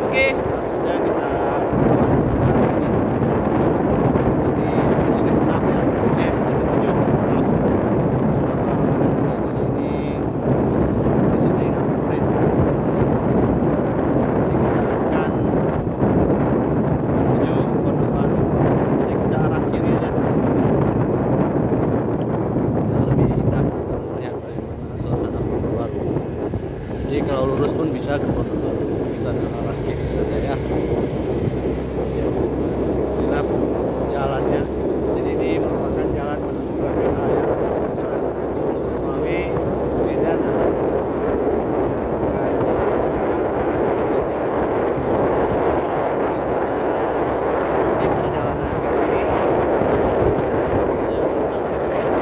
Oke, langsung saja kita ini episode 6 ya. Episode 7. Maaf. Ini episode 6 kemarin. Jadi kita akan menuju Kota Baru. Jadi kita arah kiri aja teman-teman. Biar lebih indah teman-teman melihat bagaimana suasana Kota Baru. Jadi kalau lurus pun bisa ke Kota Baru. Kita akan arah kiri saja ya. Inilah jalannya. Jadi ini merupakan jalan menuju Gambela ya. Jalan menuju Semawe, Medan dan lain sebagainya. Ini perjalanan kali ini asal saja tentang desa.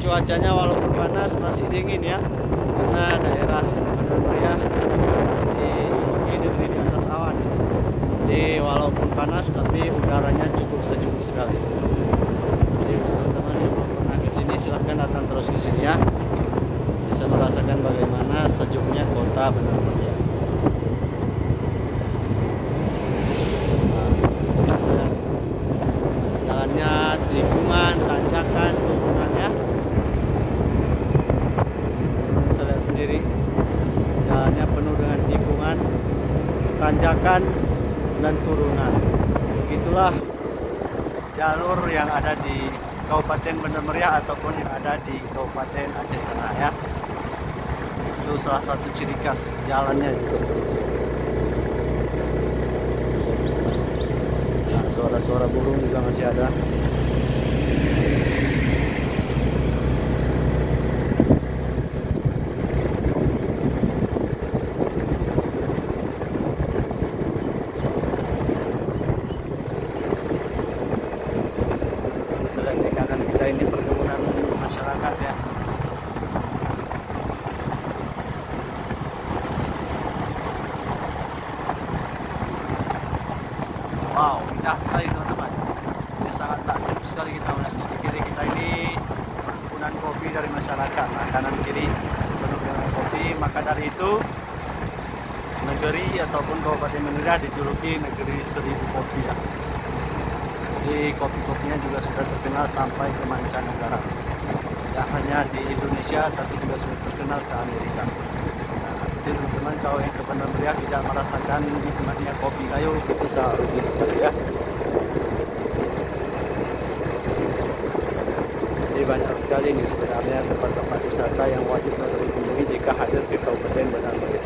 Cuacanya walaupun panas masih dingin ya, karena daerah Bandar Meriah di atas awan. Jadi walaupun panas tapi udaranya cukup sejuk sekali. Jadi untuk teman-teman yang belum pernah ke sini silahkan datang terus ke sini ya. Bisa merasakan bagaimana sejuknya kota Bandar Meriah. Jalannya lingkungan, tanjakan, turunannya. Sendiri jalannya penuh dengan tikungan, tanjakan dan turunan. Begitulah jalur yang ada di Kabupaten Bandar Meriah ataupun yang ada di Kabupaten Aceh Tengah ya. Itu salah satu ciri khas jalannya juga. Nah, suara-suara burung juga masih ada. Ini perkebunan masyarakat ya. Wow, indah sekali teman-teman. Ini sangat takjub sekali kita melihatnya. Di kiri kita ini perkebunan kopi dari masyarakat. Nah, kanan kiri penuh dengan kopi. Maka dari itu negeri ataupun Kabupaten Mandira dijuluki negeri 1000 kopi ya. Jadi kopi-kopinya juga sudah terkenal sampai ke mancanegara. Tidak hanya di Indonesia, tapi juga sudah terkenal ke Amerika. Nah, jadi teman-teman kalau yang ke Bandar Meriah tidak merasakan nikmatnya kopi kayu, itu sangat rugi sekali ya. Jadi banyak sekali nih sebenarnya tempat-tempat wisata yang wajib untuk dikunjungi jika hadir ke Kabupaten Bandar Meriah.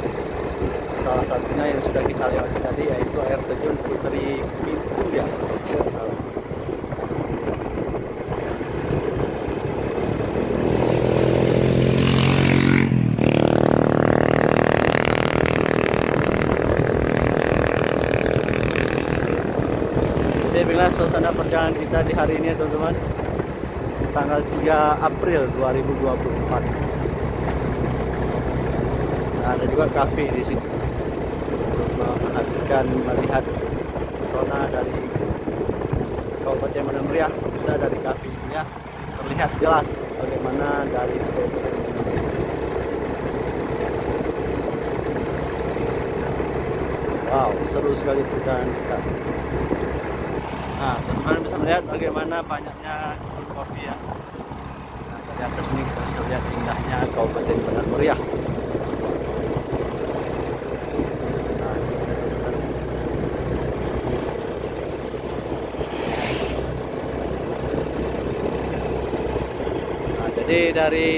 Salah satunya yang sudah kita lewati tadi yaitu air terjun Putri Pimpung ya, kalau salah. Jadi bila suasana perjalanan kita di hari ini teman-teman, tanggal 3 April 2024. Nah, ada juga kafe di sini untuk menghabiskan melihat zona dari Kabupaten Bandar Meriah. Bisa dari kafe itu ya terlihat jelas bagaimana dari Kabupaten Bandar Meriah. Wow, seru sekali perjalanan kita. Nah, teman-teman bisa melihat bagaimana banyaknya kebun kopi ya. Nah, dari atas ini kita bisa lihat indahnya Kabupaten Bandar Meriah. Jadi dari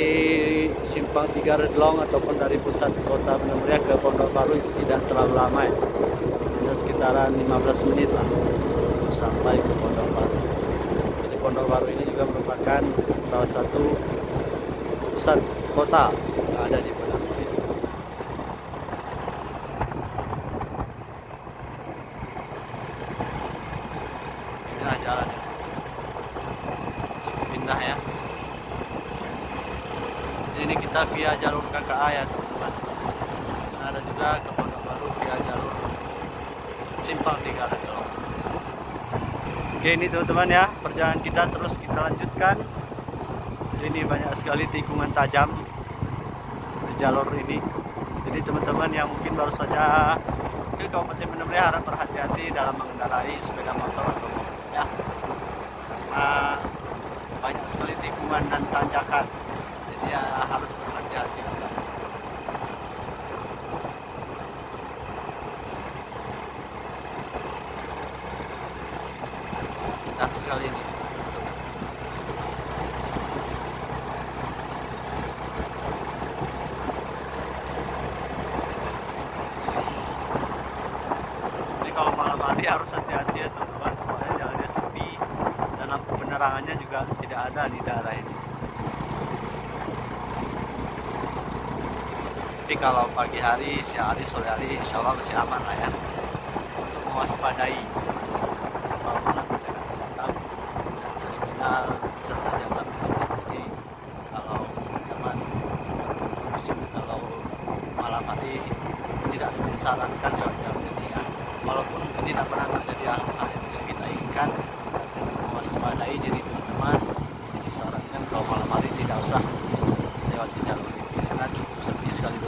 Simpang 3 Redlong ataupun dari pusat kota Bandar Meriah ke Pondok Baru itu tidak terlalu lama ya. Hanya sekitaran 15 menit lah sampai ke Pondok Baru. Jadi Pondok Baru ini juga merupakan salah satu pusat kota yang ada di Bandar Meriah. Inilah jalannya. Cukup indah ya. Ini kita via jalur KKA ya teman-teman. Dan ada juga ke Pondok Baru via jalur Simpang 3 Redlong. Oke, ini teman-teman ya, perjalanan kita terus kita lanjutkan. Ini banyak sekali tikungan tajam di jalur ini. Jadi teman-teman yang mungkin baru saja ke Kabupaten Bandar Meriah harap berhati-hati dalam mengendarai sepeda motor atau mobil ya. Karena banyak sekali tikungan dan tanjakan. Jadi ya harus berhati-hati. Indah sekali ini. Ini kalau malam hari harus hati-hati ya teman-teman, soalnya jalannya sepi dan lampu penerangannya juga tidak ada di daerah ini. Tapi kalau pagi hari, siang hari, sore hari insya Allah masih aman lah ya untuk mewaspadai. Walaupun nanti datang dan kriminal bisa saja terjadi. Jadi kalau teman-teman di sini kalau malam hari tidak disarankan jalan-jalan ini ya. Walaupun mungkin tidak pernah terjadi hal-hal yang tidak kita inginkan, untuk mewaspadai diri teman-teman disarankan kalau malam hari tidak usah lewati jalur ini karena cukup sepi sekali,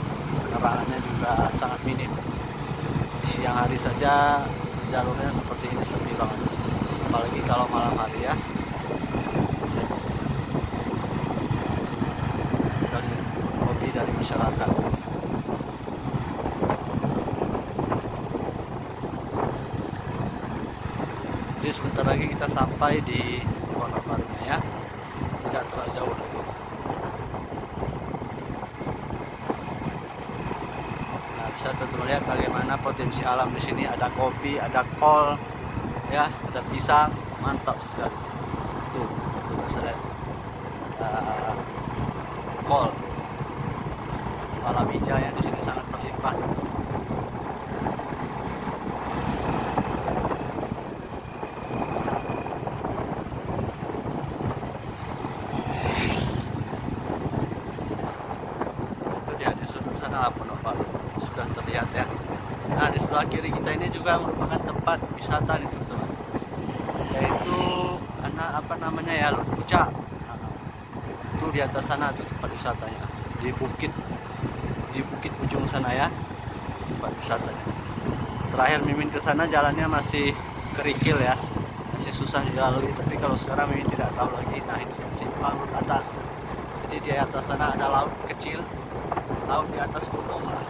penerangannya juga sangat minim. Di siang hari saja jalurnya seperti ini sepi banget, apalagi kalau malam hari ya. Sekali kopi dari masyarakat. Jadi sebentar lagi kita sampai di Pondok Barunya ya, tidak terlalu jauh. Bisa teman-teman lihat bagaimana potensi alam di sini. Ada kopi, ada kol, ya, ada pisang, mantap sekali. Tuh, bisa lihat. Ada kol, palawija yang di sini sangat berlimpah. Itu dia di sudut sana Pondok Baru sudah terlihat ya. Nah, di sebelah kiri kita ini juga merupakan tempat wisata nih teman-teman, yaitu apa namanya ya, Puncak. Itu di atas sana tuh tempat wisatanya, di bukit ujung sana ya tempat wisatanya. Terakhir Mimin ke sana jalannya masih kerikil ya, masih susah dilalui, tapi kalau sekarang Mimin tidak tahu lagi. Nah, ini simpang laut atas, jadi di atas sana ada laut kecil, laut di atas gunung lah.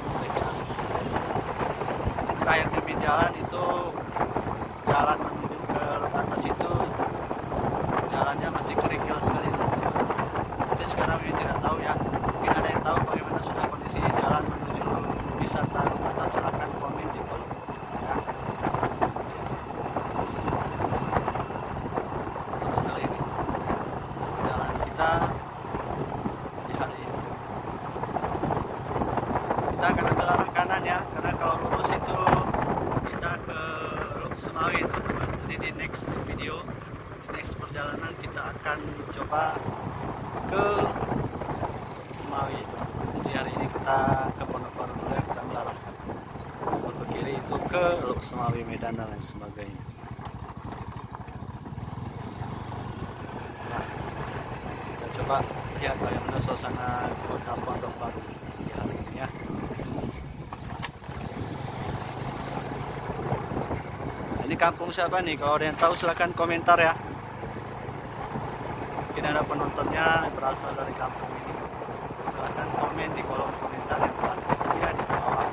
Terakhir Mimin jalan itu jalan menuju ke laut atas itu jalannya masih kerikil sekali. Tapi sekarang Mimin tidak tahu ya, mungkin ada yang tahu bagaimana sudah kondisi jalan menuju wisata laut atas, silahkan komen di kolom ya. Mantap sekali ini jalan kita di hari ini. Kita akan ambil arah kanan ya, karena kalau lurus itu kita ke Luk Semawi teman-teman. Jadi di next video, di next perjalanan kita akan coba ke Semawi teman-teman. Jadi hari ini kita ke Pondok Baru dulu ya, kita mengarahkan ke kiri itu ke Luk Semawi, Medan dan lain sebagainya. Nah, kita coba lihat bagaimana suasana kota Pondok Baru di hari ini ya. Ini kampung siapa nih? Kalau ada yang tahu silahkan komentar ya. Mungkin ada penontonnya berasal dari kampung ini. Silahkan komen di kolom komentar yang telah tersedia di bawah.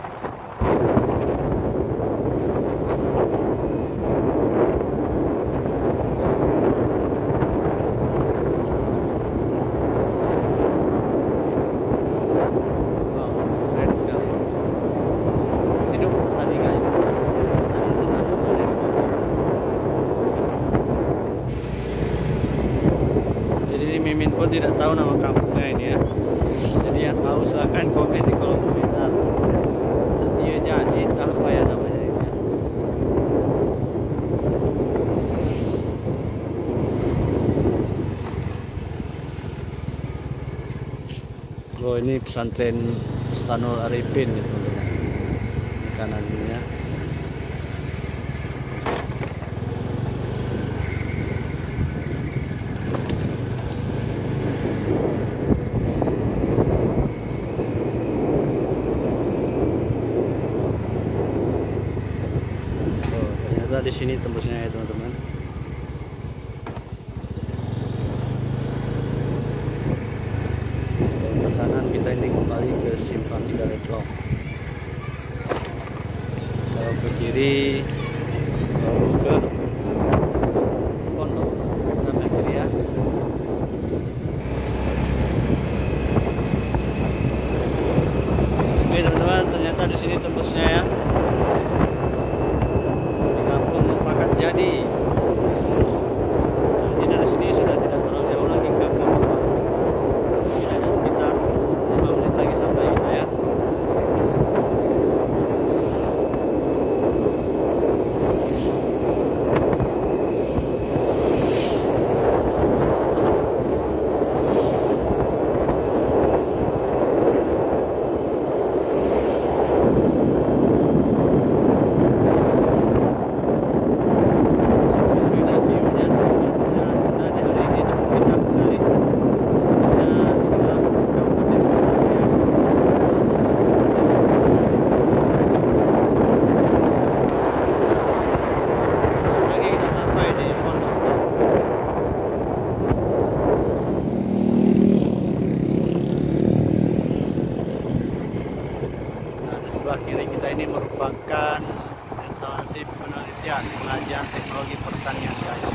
Wow, keren sekali. Hidup tadi guys. Tadi senang mengenai kopi. Jadi ini Mimin pun tidak tahu nama kampungnya ini ya. Jadi yang tahu silahkan komen di kolom komentar. Setia Jadi entah apa ya namanya ini ya. Oh, ini pesantren Stanul Arifin gitu teman-teman. Di kanan ini ya. Di sini tembusnya ya teman-teman. Ke kanan kita ini kembali ke simpang 3 Redlock. Kalau ke kiri baru ke Pondok. Kita ke kiri ya. Oke teman-teman, ternyata di sini tembusnya ya. Jadi ini dari sini sudah tidak terlalu jauh lagi ke Pondok Baru. Mungkin ada sekitar 5 menit lagi sampai kita ya. Sebelah kiri kita ini merupakan instalasi penelitian pengajian teknologi pertanian kayu.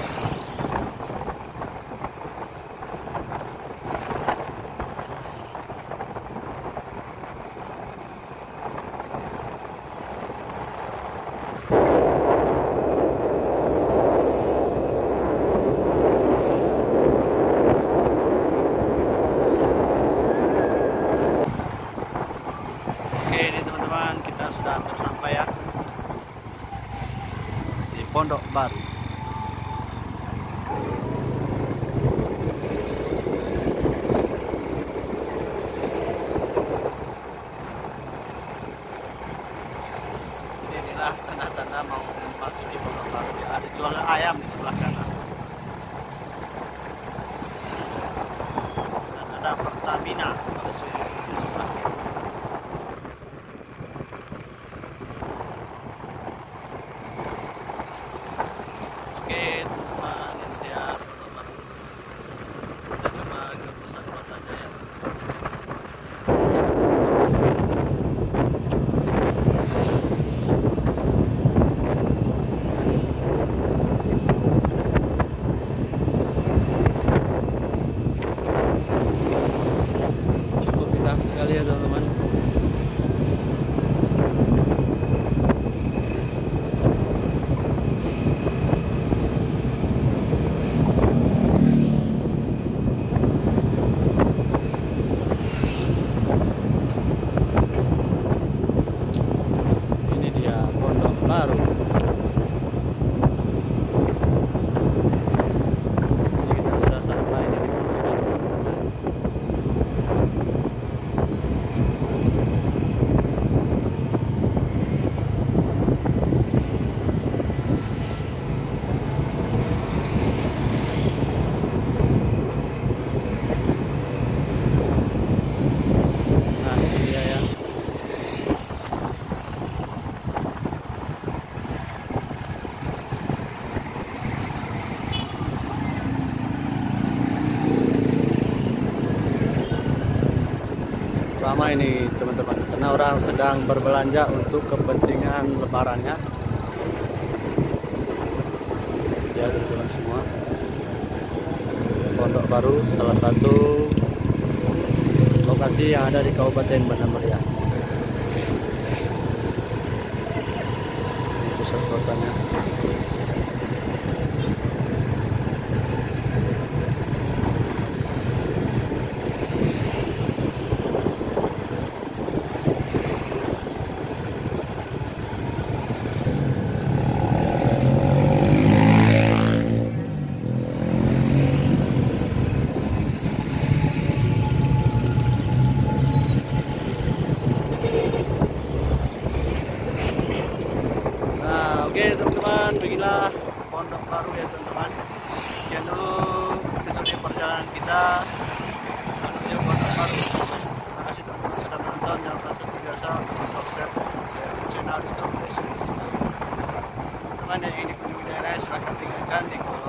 kita sudah hampir sampai ya di Pondok Baru. Inilah tanda-tanda mau memasuki Pondok Baru ya. Ada jual ayam di sebelah kanan. Dan ada Pertamina di sebelah kiri. Oke teman-teman, ini dia Pondok Baru. Kita coba ke pusat kotanya ya. Cukup indah sekali ya teman-teman. Ini dia Pondok Baru. Jadi kita sudah sampai di Pondok Baru, teman-teman. Nah, ini dia ya. Ramai ini teman-teman, karena orang sedang berbelanja untuk kepentingan lebarannya. Ya teman-teman semua, Pondok Baru salah satu lokasi yang ada di Kabupaten Banda Meriah. Ini pusat kotanya. Oke teman-teman, beginilah Pondok Baru ya teman-teman. Sekian dulu episode perjalanan kita menuju Pondok Baru. Terima kasih teman-teman sudah menonton. Jangan lupa seperti biasa subscribe channel YouTube Destinasi Baru. Teman-teman yang ingin dikunjungi daerah silahkan tinggalkan di kolom